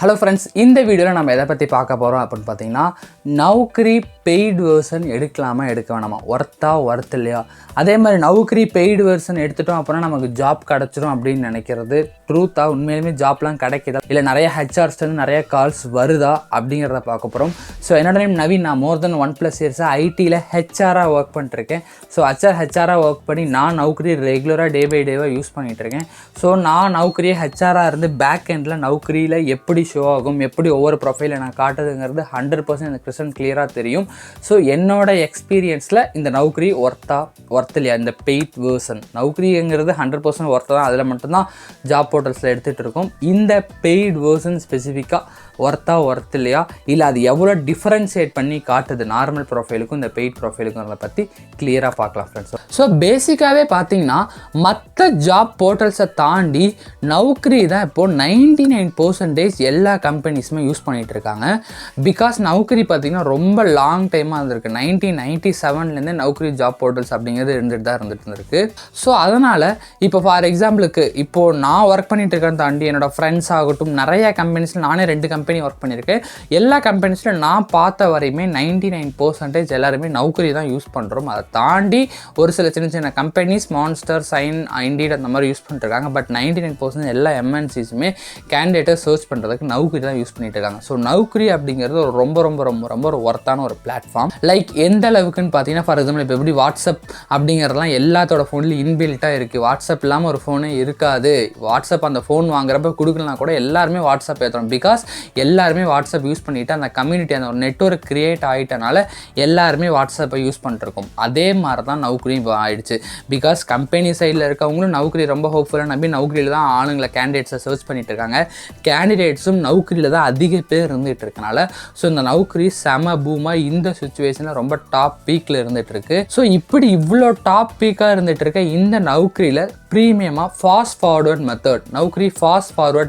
Hello friends, இந்த வீடியோவில் நம்ம எதை பற்றி பார்க்க போகிறோம் அப்படின்னு பார்த்தீங்கன்னா, நௌக்ரி பெய்டு வெர்ஷன் எடுக்கலாமா எடுக்க வேணாமா, ஒர்த் இல்லையா. அதே மாதிரி நௌக்ரி பெய்டு வெர்ஷன் எடுத்துட்டோம் அப்படின்னா நமக்கு ஜாப் கிடச்சிரும் அப்படின்னு நினைக்கிறது ட்ரூத்தாக, உண்மையிலுமே ஜாப்லாம் கிடைக்குதா, இல்லை நிறைய ஹெச்ஆர்ஸ்லேருந்து நிறைய கால்ஸ் வருதா அப்படிங்கிறத பார்க்க போகிறோம். ஸோ என்னோட நேம் நவீன். நான் மோர் தென் 1+ இயர்ஸாக ஐடியில் ஹெச்ஆராக ஒர்க் பண்ணிட்டுருக்கேன். ஸோ ஹெச்ஆராக ஒர்க் பண்ணி நான் நௌக்ரி ரெகுலராக டே பை டேவாக யூஸ் பண்ணிகிட்ருக்கேன். ஸோ நான் நௌக்ரியை ஹெச்ஆராக இருந்து பேக் எண்டில் நௌக்ரியில் எப்படி ஷோ ஆகும், எப்படி ஒவ்வொரு ப்ரொஃபைலை நான் காட்டுதுங்கிறது 100% எனக்கு கிறிஸ்டன் கிளியராக தெரியும். ஸோ என்னோட எக்ஸ்பீரியன்ஸில் இந்த நௌக்ரி ஒர்த் இல்லையா, இந்த பெய்ட் வேர்ஷன் நௌக்ரிங்கிறது 100% ஒர்த்து தான். அதில் மட்டும்தான் ஜாப் போர்ட்டல்ஸில் எடுத்துகிட்டு இருக்கோம். இந்த பெய்ட் வேர்ஷன் ஸ்பெசிஃபிக்காக ஒர்த் இல்லையா, இல்லை அது எவ்வளோ டிஃப்ரென்ஷியேட் பண்ணி காட்டுது நார்மல் ப்ரொஃபைலுக்கும் இந்த பெய்ட் ப்ரொஃபைலுக்கும் அதை பற்றி கிளியராக பார்க்கலாம் ஃப்ரெண்ட்ஸ். ஸோ பேசிக்காகவே பார்த்தீங்கன்னா மற்ற ஜாப் போர்ட்டல்ஸை தாண்டி நௌக்ரி தான் இப்போது 99% எல்லா கம்பெனிஸுமே யூஸ் பண்ணிகிட்டு இருக்காங்க. பிகாஸ் நௌக்ரி பார்த்திங்கன்னா ரொம்ப லாங் டைமாக இருந்திருக்கு. 1997லேருந்தே நௌக்ரி ஜாப் போர்ட்டல்ஸ் அப்படிங்கிறது இருந்துருக்கு. ஸோ அதனால் இப்போ ஃபார் எக்ஸாம்பிளுக்கு இப்போது நான் ஒர்க் பண்ணிகிட்டு இருக்கேன்னு தாண்டி என்னோடய ஃப்ரெண்ட்ஸ் ஆகட்டும், நிறைய கம்பெனிஸில் நானே 2 கம்பெனி ஒர்க் பண்ணியிருக்கேன். எல்லா கம்பெனிஸில் நான் பார்த்த வரையுமே 99% எல்லாருமே நௌக்ரி தான் யூஸ் பண்ணுறோம். அதை தாண்டி ஒரு சில சின்ன கம்பெனிஸ் மான்ஸ்டர், சைன், இண்டீட் அந்த மாதிரி யூஸ் பண்ணிட்டுருக்காங்க. பட் 99% எல்லா எம்என்சிஸுமே கேண்டிடேட்டை சர்ச் பண்ணுறதுக்கு நௌக்ரி தான் யூஸ் பண்ணிட்டு இருக்காங்க. ஸோ நௌக்ரி அப்படிங்கிறது ஒரு ரொம்ப ஒரு ஒர்த்தான ஒரு பிளாட்ஃபார்ம். லைக் எந்த அளவுக்குன்னு பார்த்தீங்கன்னா, ஃபார் எக்ஸாம்பிள் இப்போ எப்படி வாட்ஸ்அப் அப்படிங்கிறதுலாம் எல்லாத்தோட ஃபோன்லேயும் இன்பில்ட்டாக இருக்குது. வாட்ஸ்அப் இல்லாமல் ஒரு ஃபோனே இருக்காது. வாட்ஸ்அப் அந்த ஃபோன் வாங்குறப்ப கொடுக்கலாம் கூட எல்லாருமே வாட்ஸ்அப் ஏற்றுறோம். பிகாஸ் எல்லாருமே வாட்ஸ்அப் யூஸ் பண்ணிவிட்டு அந்த கம்யூனிட்டி, அந்த ஒரு நெட்வொர்க் கிரியேட் ஆகிட்டனால எல்லாருமே வாட்ஸ்அப்பை யூஸ் பண்ணிருக்கோம். அதே மாதிரி தான் நௌக்ரி ஆகிடுச்சு. பிகாஸ் கம்பெனி சைடில் இருக்கவங்களும் நௌக்ரி ரொம்ப ஹோப்ஃபுல்லாக நம்பி நௌக்ரியில் தான் ஆளுங்களை கேண்டிடேட்ஸை சர்ச் பண்ணிட்டு இருக்காங்க. கேண்டிடேட்ஸும் நௌக்ரியில் தான் அதிக பேர் இருந்துகிட்டு இருக்கனால ஸோ இந்த நௌக்ரி செம பூமாக இந்த சுச்சுவேஷனில் ரொம்ப டாப் பீக்கில் இருந்துகிட்டு இருக்கு. ஸோ இப்படி இவ்வளோ டாப் பீக்காக இருந்துகிட்டு இருக்க இந்த நௌக்ரியில் ப்ரீமியமாக ஃபாஸ்ட் ஃபார்வர்ட்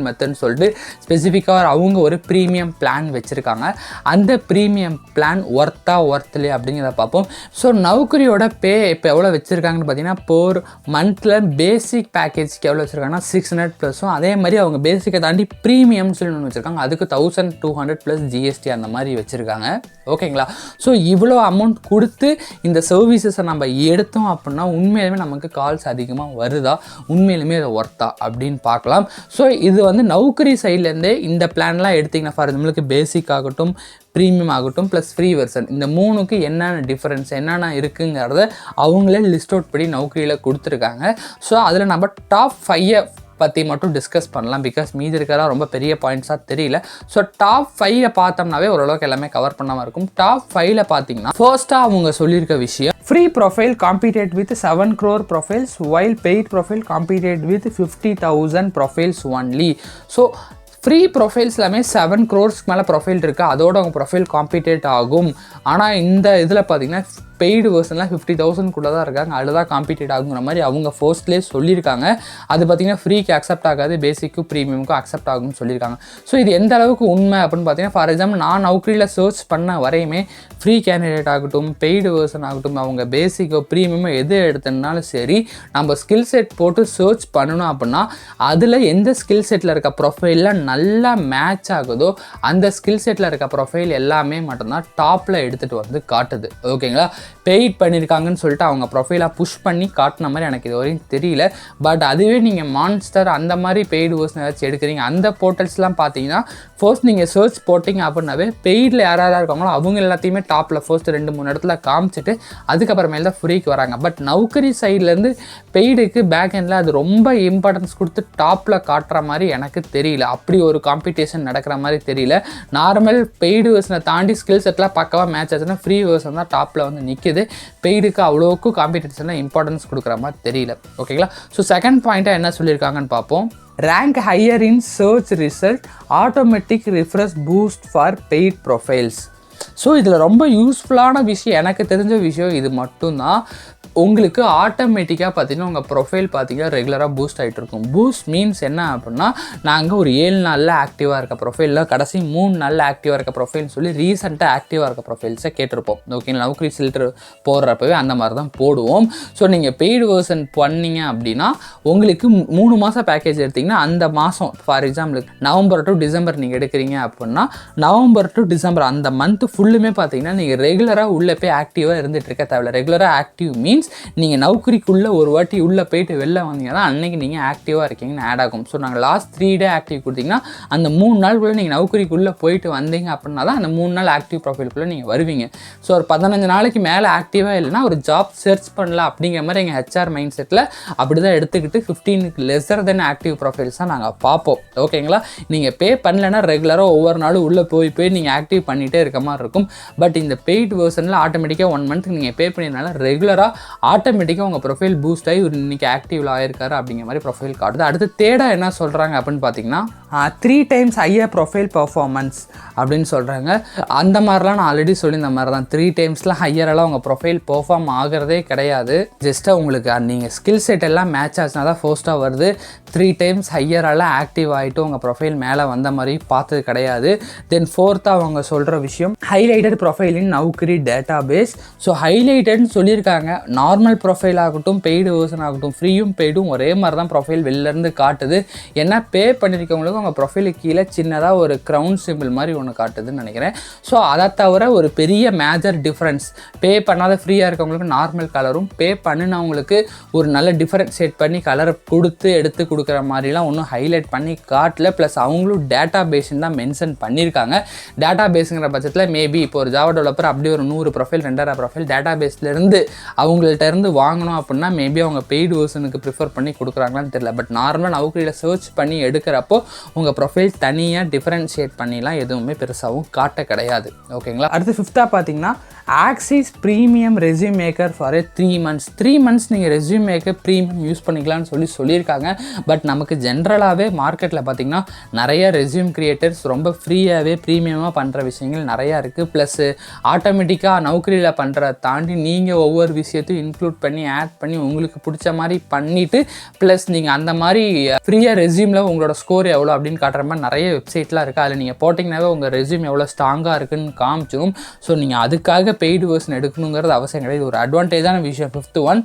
மெத்தட்னு சொல்லிட்டு ஸ்பெசிஃபிக்காக அவங்க ஒரு ப்ரீமியம் பிளான் வச்சுருக்காங்க. அந்த ப்ரீமியம் பிளான் ஒர்த்லையே அப்படிங்கிறத பார்ப்போம். ஸோ நௌக்ரியோட பே இப்போ எவ்வளோ வச்சுருக்காங்கன்னு பார்த்தீங்கன்னா, போர் மந்தில் பேசிக் பேக்கேஜ்க்கு எவ்வளோ வச்சுருக்காங்கன்னா 600+. அதே மாதிரி அவங்க பேசிக்கை தாண்டி ப்ரீமியம்னு சொல்லி ஒன்று வச்சுருக்காங்க. அதுக்கு 1200+ GST அந்த மாதிரி வச்சுருக்காங்க. ஓகேங்களா? ஸோ இவ்வளோ அமௌண்ட் கொடுத்து இந்த சர்வீசஸை நம்ம எடுத்தோம் அப்படின்னா உண்மையிலுமே நமக்கு கால்ஸ் அதிகமாக வருதா, உண்மையிலுமே அதை ஒர்த்தா அப்படின்னு பார்க்கலாம். ஸோ இது வந்து நௌக்ரி சைட்லேருந்தே இந்த பிளான்லாம் எடுத்திங்கன்னா, ஃபார் நம்மளுக்கு பேசிக் ஆகட்டும், ப்ரீமியம் ஆகட்டும், ப்ளஸ் ஃப்ரீ வெர்ஷன், இந்த 3க்கு என்னென்ன டிஃப்ரென்ஸ் என்னென்ன இருக்குங்கிறத அவங்களே லிஸ்ட் அவுட் பண்ணி நௌக்ரியில் கொடுத்துருக்காங்க. ஸோ அதில் நம்ம டாப் 5 பற்றி மட்டும் டிஸ்கஸ் பண்ணலாம். பிகாஸ் மீதி இருக்கிறதா ரொம்ப பெரிய பாயிண்ட்ஸாக தெரியல. ஸோ டாப் 5 பார்த்தோம்னாவே ஓரளவுக்கு எல்லாமே கவர் பண்ணாமல் இருக்கும். டாப் 5 பார்த்தீங்கன்னா, ஃபர்ஸ்ட்டாக அவங்க சொல்லியிருக்க விஷயம், free profile competed with 7 crore profiles while paid profile competed with 50,000 profiles only. So free profiles எல்லாமே 7 crores மேலே ப்ரொஃபைல் இருக்குது. அதோட அவங்க ப்ரொஃபைல் காம்பீட்டேட் ஆகும். ஆனால் இந்த இதில் பார்த்தீங்கன்னா பெய்டு வெர்ஷன்லாம் 50,000 தான் இருக்காங்க. அதில் தான் காம்பீட்டேட் ஆகுங்கிற மாதிரி அவங்க ஃபர்ஸ்ட்லேயே சொல்லியிருக்காங்க. அது பார்த்திங்கன்னா ஃப்ரீக்கு அக்செப்ட் ஆகாது, பேசிக்கும் ப்ரீமியமுக்கும் அக்செப்ட் ஆகும்னு சொல்லியிருக்காங்க. ஸோ இது எந்த அளவுக்கு உண்மை அப்படின்னு பார்த்தீங்கன்னா, ஃபார் எக்ஸாம்பிள் நான் நௌக்ரியில் சர்ச் பண்ண வரையுமே ஃப்ரீ கேண்டிடேட் ஆகட்டும், பெய்டு வெர்ஷன் ஆகட்டும், அவங்க பேசிக்கோ ப்ரீமியமோ எது எடுத்தனாலும் சரி, நம்ம ஸ்கில் செட் போட்டு சர்ச் பண்ணணும் அப்படின்னா அதில் எந்த ஸ்கில் செட்டில் இருக்க ப்ரொஃபைலில் நல்லா மேட்ச் ஆகுதோ அந்த ஸ்கில் செட்டில் இருக்க ப்ரொஃபைல் எல்லாமே மட்டும்தான் டாப்பில் எடுத்துகிட்டு வந்து காட்டுது. ஓகேங்களா? பெய்ட் பண்ணியிருக்காங்கன்னு சொல்லிட்டு அவங்க ப்ரொஃபைலாக புஷ் பண்ணி காட்டின மாதிரி எனக்கு இது வரையும் தெரியல. பட் அதுவே நீங்கள் மான்ஸ்டர் அந்த மாதிரி பெய்டு வெர்ஷன் ஏதாச்சும் எடுக்கிறீங்க, அந்த போர்ட்டல்ஸ்லாம் பார்த்தீங்கன்னா ஃபர்ஸ்ட் நீங்கள் சர்ச் போட்டிங்க அப்படின்னாவே பெய்டில் யாராவது இருக்காங்களோ அவங்க எல்லாத்தையுமே டாப்பில் ஃபர்ஸ்ட் 2-3 இடத்துல காமிச்சிட்டு அதுக்கப்புறமேல தான் ஃப்ரீக்கு வராங்க. பட் நௌக்ரி சைட்லேருந்து பெய்டுக்கு பேக் எண்டில் அது ரொம்ப இம்பார்ட்டன்ஸ் கொடுத்து டாப்பில் காட்டுற மாதிரி எனக்கு தெரியல. அப்படி ஒரு காம்படிஷன் நடக்கிற மாதிரி தெரியல. நார்மல் பெய்டு வெர்ஷனை தாண்டி ஸ்கில் செட்லாம் பக்கவாக மேட்ச் ஆச்சுன்னா ஃப்ரீ வெர்ஷன் தான் டாப்பில் வந்து நிற்கிது. பெய்டுக்கு அவ்வளோக்கு காம்படிஷனில் இம்பார்ட்டன்ஸ் கொடுக்குற மாதிரி தெரியல. ஓகேங்களா? ஸோ செகண்ட் பாயிண்ட்டாக என்ன சொல்லியிருக்காங்கன்னு பார்ப்போம். Rank higher in search result, automatic refresh boost for paid profiles. So இதில் ரொம்ப யூஸ்ஃபுல்லான விஷயம், எனக்கு தெரிஞ்ச விஷயம் இது மட்டும்தான். உங்களுக்கு ஆட்டோமேட்டிக்காக பார்த்தீங்கன்னா உங்கள் ப்ரொஃபைல் பார்த்தீங்கன்னா ரெகுலராக பூஸ்ட் ஆகிட்டு இருக்கும். பூஸ்ட் மீன்ஸ் என்ன அப்படின்னா, நாங்கள் ஒரு 7 நாளில் ஆக்டிவாக இருக்க ப்ரொஃபைலில் கடைசி 3 நாளில் ஆக்டிவாக இருக்க ப்ரொஃபைல்னு சொல்லி ரீசெண்டாக ஆக்டிவாக இருக்க ப்ரொஃபைல்ஸை கேட்டிருப்போம். ஓகேங்களா, நௌக்ரி ஃபில்டர் போடுறப்பவே அந்த மாதிரி தான் போடுவோம். ஸோ நீங்கள் பெய்டு வெர்ஷன் பண்ணீங்க அப்படின்னா உங்களுக்கு 3 மாதம் பேக்கேஜ் எடுத்திங்கன்னா அந்த மாதம் ஃபார் எக்ஸாம்பிளுக்கு நவம்பர் டு டிசம்பர் நீங்கள் எடுக்கிறீங்க அப்படின்னா நவம்பர் டு டிசம்பர் அந்த மந்த் ஃபுல்லுமே பார்த்தீங்கன்னா நீங்கள் ரெகுலராக உள்ளே போய் ஆக்டிவாக இருந்துகிட்டு இருக்க தேவையில்ல. ரெகுலராக ஆக்டிவ் மீன்ஸ் நீங்கள் நௌக்கரிக்குள்ளே ஒரு வாட்டி உள்ளே போயிட்டு வெளில வந்தீங்கன்னா அன்றைக்கி நீங்கள் ஆக்டிவாக இருக்கீங்கன்னு ஆட் ஆகும். ஸோ நாங்கள் லாஸ்ட் 3 டே ஆக்டிவ் கொடுத்தீங்கன்னா அந்த 3 நாளுக்குள்ளே நீங்கள் நௌக்கரிக்குள்ளே போயிட்டு வந்தீங்க அப்படின்னா தான் அந்த 3 நாள் ஆக்டிவ் ப்ரொஃபைலுக்குள்ளே நீங்கள் வருவீங்க. ஸோ ஒரு 15 நாளைக்கு மேலே ஆக்டிவாக இல்லைனா ஒரு ஜாப் சர்ச் பண்ணல அப்படிங்கிற மாதிரி எங்கள் ஹெச்ஆர் மைண்ட் செட்டில் அப்படி தான் எடுத்துக்கிட்டு 15 லெஸர் தென் ஆக்டிவ் ப்ரொஃபைல்ஸ் தான் நாங்கள் பார்ப்போம். ஓகேங்களா, நீங்கள் பே பண்ணலைன்னா ரெகுலராக ஒவ்வொரு நாளும் உள்ளே போய் நீங்கள் ஆக்டிவ் பண்ணிகிட்டே இருக்க மாதிரி இருக்கும். பட் இந்த பெய்ட் வெர்ஷனில் ஆட்டோமேட்டிக்காக 1 மந்த்துக்கு நீங்கள் பே பண்ணினால ரெகுலராக ஆட்டோமேட்டிக்காக உங்கள் ப்ரொஃபைல் பூஸ்ட் ஆகி ஒரு இன்றைக்கி ஆக்டிவில் ஆகிருக்காரு அப்படிங்கிற மாதிரி ப்ரொஃபைல் காட்டுது. அடுத்து தேடாக என்ன சொல்கிறாங்க அப்படின்னு பார்த்தீங்கன்னா 3 times ஹையர் ப்ரொஃபைல் பர்ஃபார்மன்ஸ் அப்படின்னு சொல்கிறாங்க. அந்த மாதிரிலாம் நான் ஆல்ரெடி சொல்லி இந்த மாதிரி தான் 3 டைம்ஸ்லாம் ஹையரெல்லாம் உங்கள் ப்ரொஃபைல் பெர்ஃபார்ம் ஆகிறதே கிடையாது. ஜஸ்ட்டாக உங்களுக்கு நீங்கள் ஸ்கில் செட் எல்லாம் மேட்ச் ஆச்சுனா தான் ஃபர்ஸ்ட்டாக வருது. 3 times ஹையரெல்லாம் ஆக்டிவ் ஆகிட்டு உங்கள் ப்ரொஃபைல் மேலே வந்த மாதிரி பார்த்தது கிடையாது. தென் 4th அவங்க சொல்கிற விஷயம் ஹைலைட்டட் ப்ரொஃபைல் இன் நௌக்ரி டேட்டா பேஸ். ஸோ ஹைலைட்டட்னு சொல்லியிருக்காங்க. நார்மல் ப்ரொஃபைல் ஆகட்டும் பெய்டு வெர்ஷன் ஆகட்டும் ஃப்ரீயும் பெய்டும் ஒரே மாதிரி தான் ப்ரொஃபைல் வெளிலேருந்து காட்டுது. ஏன்னா பே பண்ணியிருக்கவங்களுக்கு உங்கள் ப்ரொஃபைலுக்கு கீழே சின்னதாக ஒரு க்ரௌன் சிம்பிள் மாதிரி ஒன்று காட்டுதுன்னு நினைக்கிறேன். ஸோ அதை தவிர ஒரு பெரிய மேஜர் டிஃப்ரென்ஸ் பே பண்ணாத ஃப்ரீயாக இருக்கவங்களுக்கு நார்மல் கலரும் பே பண்ணினவங்களுக்கு ஒரு நல்ல டிஃபரன்ஷியேட் பண்ணி கலரை கொடுத்து எடுத்து கொடுக்குற மாதிரிலாம் ஒன்றும் ஹைலைட் பண்ணி காட்டல. ப்ளஸ் அவங்களும் டேட்டா பேஸ்ன்னு தான் மென்ஷன் பண்ணியிருக்காங்க. டேட்டா பேஸுங்கிற பட்சத்தில் மேபி இப்போ ஒரு ஜாவா டெவலப்பர் அப்படி ஒரு 100 ப்ரொஃபைல் 2000 ப்ரொஃபைல் டேட்டா பேஸ்லேருந்து அவங்கள்ட்ட இருந்து வாங்கணும் அப்படின்னா மேபி அவங்க பெய்டு வெர்ஷனுக்கு ப்ரிஃபர் பண்ணி கொடுக்குறாங்களான்னு தெரியல. பட் நார்மலாக நௌக்ரியில் சர்ச் பண்ணி எடுக்கிறப்போ உங்கள் ப்ரொஃபைல் தனியாக டிஃபரன்ஷியேட் பண்ணிலாம் எதுவுமே பெருசாகவும் காட்ட கிடையாது. ஓகேங்களா, அடுத்து 5th பார்த்தீங்கன்னா axis premium resume maker for 3 months 3 months நீங்கள் ரெஸ்யூம் மேக்கர் ப்ரீமியம் யூஸ் பண்ணிக்கலாம்னு சொல்லியிருக்காங்க. பட் நமக்கு ஜென்ரலாகவே மார்க்கெட்டில் பார்த்திங்கன்னா நிறைய ரெஸ்யூம் கிரியேட்டர்ஸ் ரொம்ப ஃப்ரீயாகவே ப்ரீமியமாக பண்ணுற விஷயங்கள் நிறையா இருக்குது. ப்ளஸ் ஆட்டோமேட்டிக்காக நௌக்ரியில் பண்ணுறத தாண்டி நீங்கள் ஒவ்வொரு விஷயத்தையும் இன்க்ளூட் பண்ணி ஆட் பண்ணி உங்களுக்கு பிடிச்ச மாதிரி பண்ணிவிட்டு ப்ளஸ் நீங்கள் அந்த மாதிரி ஃப்ரீயாக ரெஸ்யூமில் உங்களோட ஸ்கோர் எவ்வளோ அப்படின்னு காட்டுற மாதிரி நிறைய வெப்சைட்லாம் இருக்குது. அதில் நீங்கள் போட்டிங்கனாவே உங்கள் ரெஸ்யூம் எவ்வளோ ஸ்ட்ராங்காக இருக்குன்னு காமிச்சிடும். ஸோ நீங்கள் அதுக்காக பெய்டு வெர்ஷன் எடுக்கணுங்கிறது அவசியம் கிடையாது. ஒரு அட்வான்டேஜான விஷயம் 5th one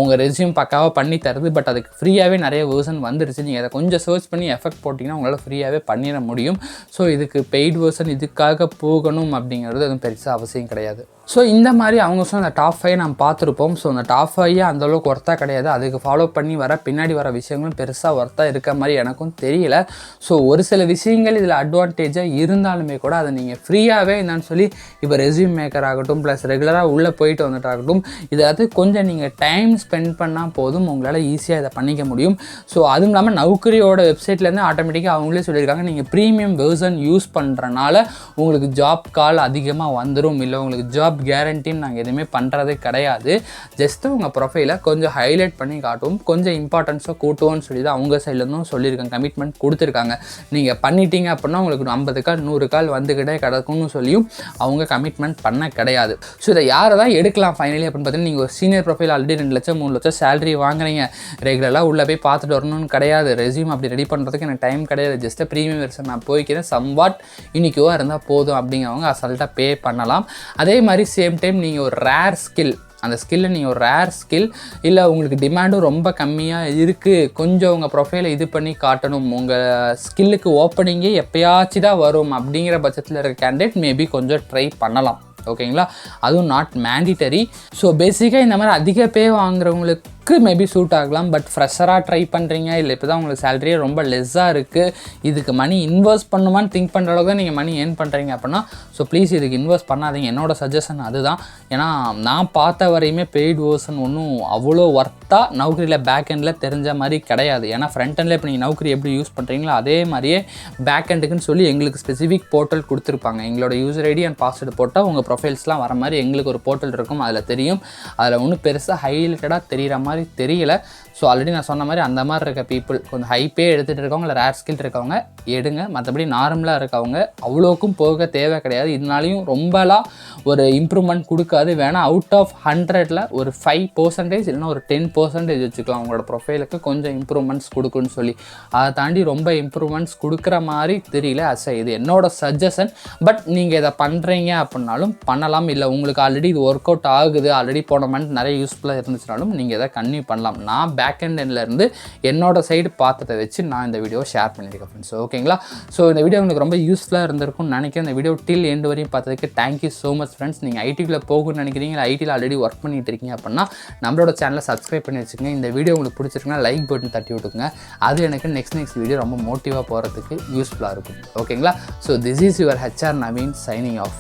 உங்கள் ரெஸ்யூம் பக்காவாக பண்ணி தருது. பட் அதுக்கு ஃப்ரீயாகவே நிறைய வெர்ஷன் வந்துருச்சு. நீங்கள் அதை கொஞ்சம் சர்ச் பண்ணி எஃபெக்ட் போட்டிங்கன்னா உங்களால் ஃப்ரீயாகவே பண்ணிட முடியும். ஸோ இதுக்கு பெய்டு வெர்ஷன் இதுக்காக போகணும் அப்படிங்கிறது எதுவும் பெருசாக அவசியம் கிடையாது. ஸோ இந்த மாதிரி அவங்க சொன்ன அந்த டாப் 5 நம்ம பார்த்துருப்போம். ஸோ அந்த டாப் 5 அந்தளவுக்கு ஒர்த்தாக கிடையாது. அதுக்கு ஃபாலோ பண்ணி பின்னாடி வர விஷயங்களும் பெருசாக ஒர்த்தாக இருக்க மாதிரி எனக்கும் தெரியல. ஸோ ஒரு சில விஷயங்கள் இதில் அட்வான்டேஜாக இருந்தாலுமே கூட அதை நீங்கள் ஃப்ரீயாகவே என்னன்னு சொல்லி இப்போ ரெஸ்யூம் மேக்கர் ஆகட்டும் ப்ளஸ் ரெகுலராக உள்ளே போயிட்டு வந்துட்டாகட்டும் இதாவது கொஞ்சம் நீங்கள் டைம் ஸ்பெண்ட் பண்ணால் போதும் உங்களால் ஈஸியாக இதை பண்ணிக்க முடியும். ஸோ அதுவும் இல்லாமல் நௌக்ரியோட வெப்சைட்லேருந்து ஆட்டோமேட்டிக்காக அவங்களே சொல்லியிருக்காங்க நீங்கள் ப்ரீமியம் வெர்ஷன் யூஸ் பண்ணுறனால உங்களுக்கு ஜாப் கால் அதிகமாக வந்துடும், இல்லை உங்களுக்கு ஜாப் கேரண்டின்னு நாங்கள் எதுவுமே பண்ணுறதே கிடையாது. ஜஸ்ட்டு உங்கள் ப்ரொஃபைலை கொஞ்சம் ஹைலைட் பண்ணி காட்டுவோம், கொஞ்சம் இம்பார்ட்டன்ஸாக கூட்டுவோன்னு சொல்லி தான் அவங்க சைட்லேருந்தும் சொல்லியிருக்காங்க, கமிட்மெண்ட் கொடுத்துருக்காங்க. நீங்கள் பண்ணிட்டீங்க அப்படின்னா உங்களுக்கு 50 கால் 100 கால் வந்துக்கிட்டே கிடக்கும்னு சொல்லியும் அவங்க கமிட்மெண்ட் பண்ண கிடையாது. ஸோ இதை யாரை தான் எடுக்கலாம் ஃபைனலி அப்படின்னு பார்த்தீங்கன்னா நீங்கள் ஒரு சீனியர் ப்ரொஃபைல் ஆல்ரெடி 2 லட்சம் 3 லட்சம் சேலரி வாங்குறீங்க, ரெகுலராக உள்ளே போய் பார்த்துட்டு வரணும்னு கிடையாது, ரெஸ்யூம் அப்படி ரெடி பண்ணுறதுக்கு எனக்கு டைம் கிடையாது, ஜஸ்ட்டு ப்ரீமியம் வெர்ஷன் நான் போய்க்கிறேன் சம்வாட் யூனிக்யூவாக இருந்தால் போதும் அப்படிங்கிறவங்க அசால்ட்டாக பே பண்ணலாம். அதே மாதிரி சேம் டைம் நீங்கள் ஒரு ரேர் ஸ்கில் அந்த ஸ்கில்லை நீங்கள் ஒரு ரேர் ஸ்கில் இல்லை உங்களுக்கு டிமாண்டும் ரொம்ப கம்மியாக இருக்குது கொஞ்சம் உங்கள் ப்ரொஃபைலை இது பண்ணி காட்டணும் உங்கள் ஸ்கில்லுக்கு ஓப்பனிங்கே எப்போயாச்சும் தான் வரும் அப்படிங்கிற பட்சத்தில் இருக்க கேண்டிடேட் மேபி கொஞ்சம் ட்ரை பண்ணலாம். ஓகேங்களா, அதுவும் நாட் மேண்டிட்டரி. ஸோ பேசிக்காக இந்த மாதிரி அதிக பே வாங்குறவங்களுக்கு மேபி சூட் ஆகலாம். பட் ஃப்ரெஷராக ட்ரை பண்ணுறீங்க இல்லை இப்போ தான் உங்களுக்கு சேலரியே ரொம்ப லெஸ்ஸாக இருக்குது, இதுக்கு மணி இன்வெஸ்ட் பண்ணுமான்னு திங்க் பண்ணுற அளவுக்கு தான் நீங்கள் மணி ஏர்ன் பண்ணுறீங்க அப்படின்னா ஸோ ப்ளீஸ் இதுக்கு இன்வெஸ்ட் பண்ணாதீங்க. என்னோடய சஜஷன் அதுதான். ஏன்னா நான் பார்த்த வரையுமே பெய்டு வெர்ஷன் ஒன்றும் அவ்வளோ ஒர்த்தாக நௌக்ரியில் பேக் எண்டில் தெரிஞ்ச மாதிரி கிடையாது. ஏன்னா ஃப்ரண்ட் எண்டில் இப்போ நீங்கள் நௌக்ரி எப்படி யூஸ் பண்ணுறீங்களோ அதே மாதிரியே பேக் எண்டுக்குன்னு சொல்லி எங்களுக்கு ஸ்பெசிஃபிக் போர்ட்டல் கொடுத்துருப்பாங்க. எங்களோட யூசர் ஐடி அண்ட் பாஸ்வேர்டு போட்டால் உங்கள் ப்ரொஃபைல்ஸ்லாம் வர மாதிரி எங்களுக்கு ஒரு போர்ட்டல் இருக்கும், அதில் தெரியும். அதில் ஒன்றும் பெருசாக ஹைலைட்டடாக தெரிகிற மாதிரி தெரியல. ஸோ ஆல்ரெடி நான் சொன்ன மாதிரி அந்த மாதிரி இருக்க பீப்புள் கொஞ்சம் ஹை பே எடுத்துகிட்டு இருக்கவங்க இல்லை ரேர் ஸ்கில் இருக்கவங்க எடுங்க. மற்றபடி நார்மலாக இருக்கவங்க அவ்வளோக்கும் போக தேவை கிடையாது. இதனாலையும் ரொம்பலாம் ஒரு இம்ப்ரூவ்மெண்ட் கொடுக்காது. வேணால் அவுட் ஆஃப் 100ல் ஒரு 5% இல்லைனா ஒரு 10% வச்சுக்கலாம் உங்களோட ப்ரொஃபைலுக்கு கொஞ்சம் இம்ப்ரூவ்மெண்ட்ஸ் கொடுக்குன்னு சொல்லி. அதை தாண்டி ரொம்ப இம்ப்ரூவ்மெண்ட்ஸ் கொடுக்குற மாதிரி தெரியல. இது என்னோட சஜஷன். பட் நீங்கள் இதை பண்ணுறீங்க அப்படின்னாலும் பண்ணலாம். இல்லை உங்களுக்கு ஆல்ரெடி இது ஒர்க் அவுட் ஆகுது, ஆல்ரெடி போன மந்த் நிறைய யூஸ்ஃபுல்லாக இருந்துச்சுனாலும் நீங்கள் இதை கன்டினியூ பண்ணலாம். நான் பேக் எண்ட்லேருந்து என்னோட சைடு பார்த்ததை வச்சு நான் இந்த வீடியோ ஷேர் பண்ணியிருக்கேன் ஃப்ரெண்ட்ஸ். ஓகேங்களா? ஸோ இந்த வீடியோ உங்களுக்கு ரொம்ப யூஸ்ஃபுல்லாக இருந்திருக்கும்னு நினைக்கிறேன். இந்த வீடியோ டில் எண்டு வரையும் பார்த்ததுக்கு தேங்க்யூ ஸோ மச் ஃப்ரெண்ட்ஸ். நீங்கள் ஐடிக்குள்ளே போகணும்னு நினைக்கிறீங்க, இல்லை ஐடியில் ஆல்ரெடி ஒர்க் பண்ணிட்டு இருக்கீங்க அப்படின்னா நம்மளோட சேனலை சப்ஸ்கிரைப் பண்ணி வச்சுக்கோங்க. இந்த வீடியோ உங்களுக்கு பிடிச்சிருக்குன்னா லைக் பட்டன் தட்டி விட்டுக்குங்க. அது எனக்கு நெக்ஸ்ட் வீடியோ ரொம்ப மோட்டிவாக போகிறதுக்கு யூஸ்ஃபுல்லாக இருக்கும். ஓகேங்களா? So this is your HR Naveen signing off.